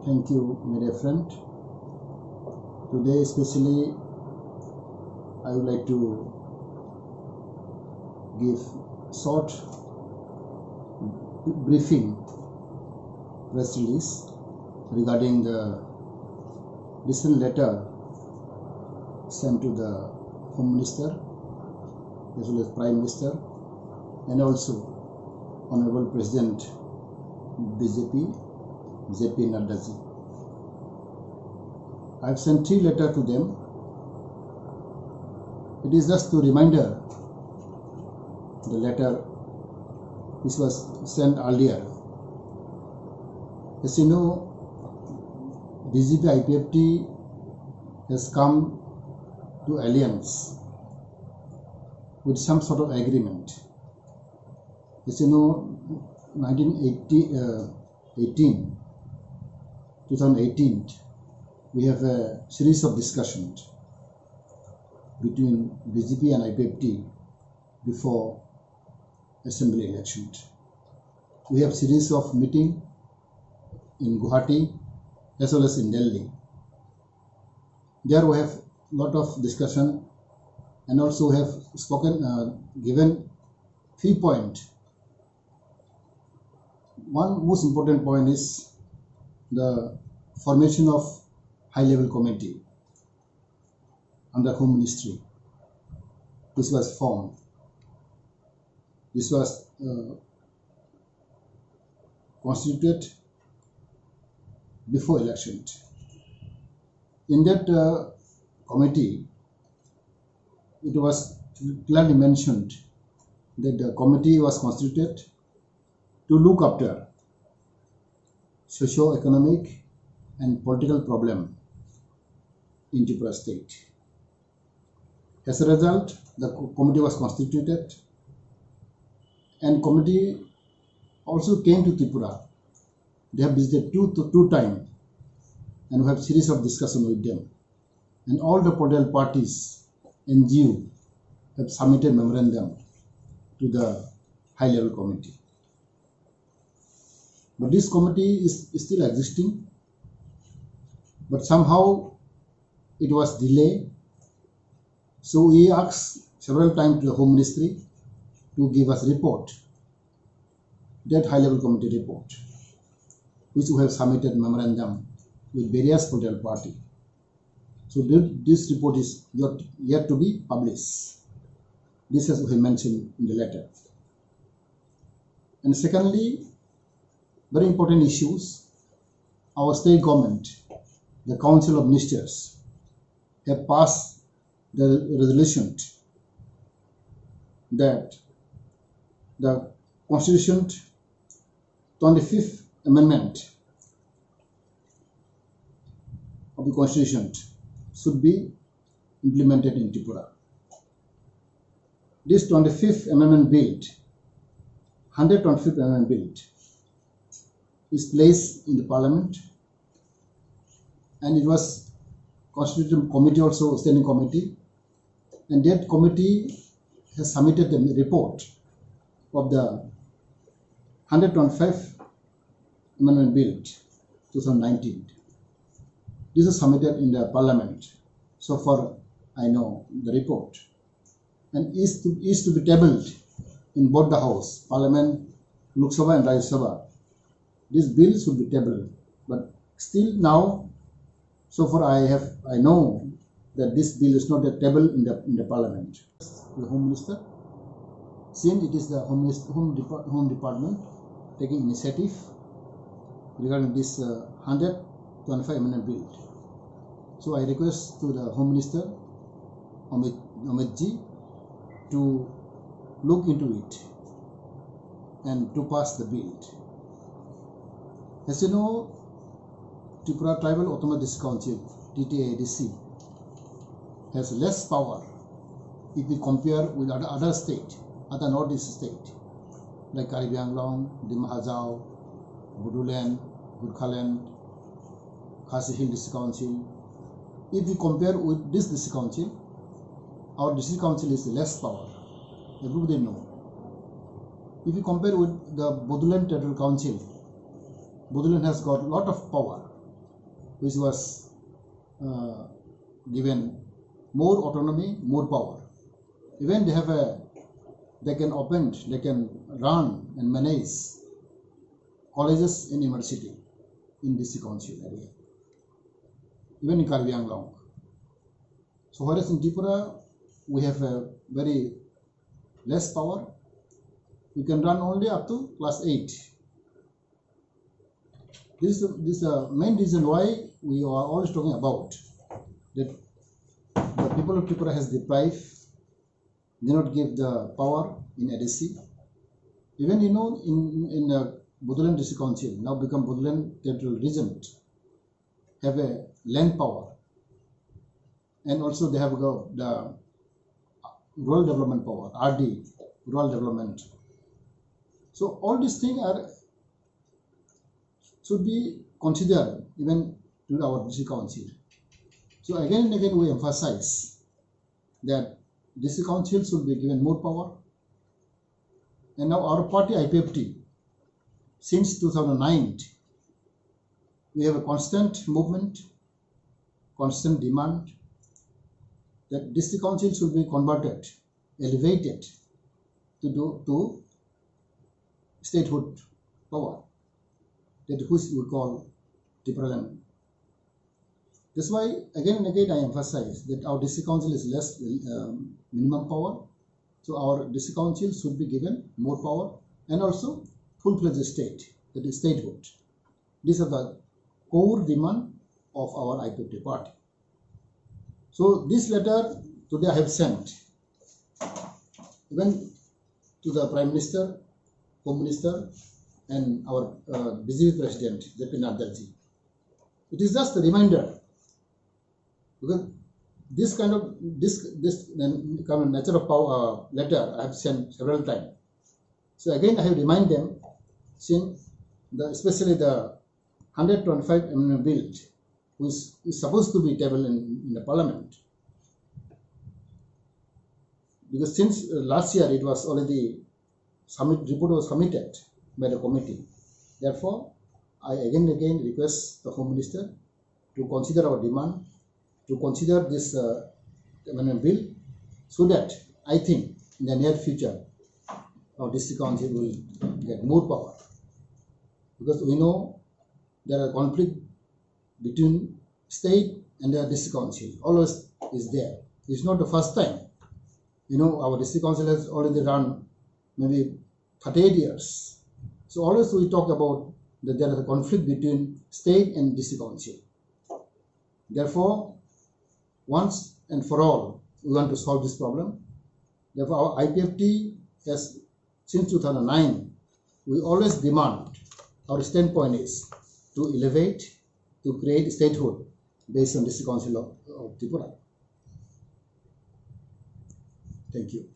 Thank you, my dear friend. Today especially I would like to give short briefing press release regarding the recent letter sent to the Home Minister as well as Prime Minister and also Honorable President BJP J.P. Nadda ji. I have sent 3 letters to them. It is just a reminder the letter which was sent earlier. As you know, BJP IPFT has come to alliance with some sort of agreement. As you know, 2018, we have a series of discussions between BJP and IPFT before assembly elections. We have series of meetings in Guwahati as well as in Delhi. There we have lot of discussion and also have spoken, given few points. One most important point is the formation of high-level committee under Home Ministry. This was formed. This was constituted before election. In that committee, it was clearly mentioned that the committee was constituted to look after socio-economic and political problem in Tripura state. As a result, the committee was constituted and committee also came to Tripura. They have visited two times and we have series of discussion with them. And all the political parties, NGO, have submitted memorandum to the high-level committee. But this committee is still existing, but somehow it was delayed. So we asked several times to the Home Ministry to give us report, that high-level committee report, which we have submitted memorandum with various political parties. So this report is yet to be published. This as we mentioned in the letter. And secondly, very important issues, our state government, the Council of Ministers, have passed the resolution that the Constitution 25th Amendment of the Constitution should be implemented in Tripura. This 25th Amendment Bill, 125th Amendment Bill, is placed in the Parliament, and it was constituted committee also, standing committee, and that committee has submitted the report of the 125th Amendment Bill 2019. This is submitted in the Parliament. So far I know the report, and is to be tabled in both the House, Parliament, Lok Sabha and Rajya Sabha. This bill should be tabled, but still now, so far I know that this bill is not yet tabled in the Parliament. The Home Minister, since it is the Home Department taking initiative regarding this 125 Amendment Bill, so I request to the Home Minister Amit ji to look into it and to pass the bill. As you know, Tripura Tribal Autonomous District Council, TTADC, has less power if we compare with other states, other northeast states, like Karbi Anglong, Dima Hajao, Bodoland, Gurkhaland, Khasi Hill District Council. If we compare with this district council, our district council is less power. Everybody know. If you compare with the Bodoland Territorial Council, Bodoland has got a lot of power which was given more autonomy, more power. Even they can open, they can run and manage colleges and university in district council area, even in Karbi Anglong. So whereas in Tripura we have a very less power, we can run only up to class 8. This is the main reason why we are always talking about that the people of Tripura has deprived, do not give the power in ADC. Even in the Bodoland District Council, now become Bodoland Territorial Region, have a land power, and also they have got the rural development power, RD, rural development. So all these things should be considered even to our district council. So again and again we emphasize that district council should be given more power. And now our party IPFT, since 2009, we have a constant movement, constant demand that district council should be converted, elevated to statehood power, that which we call Tripura. That's why again and again I emphasize that our district council is less minimum power. So our district council should be given more power and also full-fledged state, that is statehood. These are the core demand of our IPFT party. So this letter today I have sent even to the Prime Minister, Home Minister, and our BJP President, Phan Rwnani. It is just a reminder, because this kind of nature of power letter I have sent several times. So again I have remind them, since especially the 125 amendment bill, which is supposed to be tabled in the Parliament, because since last year it was already report was submitted by the committee. Therefore, I again and again request the Home Minister to consider our demand, to consider this amendment bill, so that I think in the near future our district council will get more power. Because we know there are conflict between state and the district council, always is there. It's not the first time. Our district council has already run maybe 38 years. So always we talk about that there is a conflict between state and district council. Therefore, once and for all, we want to solve this problem. Therefore, our IPFT has, since 2009, we always demand, our standpoint is to elevate, to create statehood based on district council of Tripura. Thank you.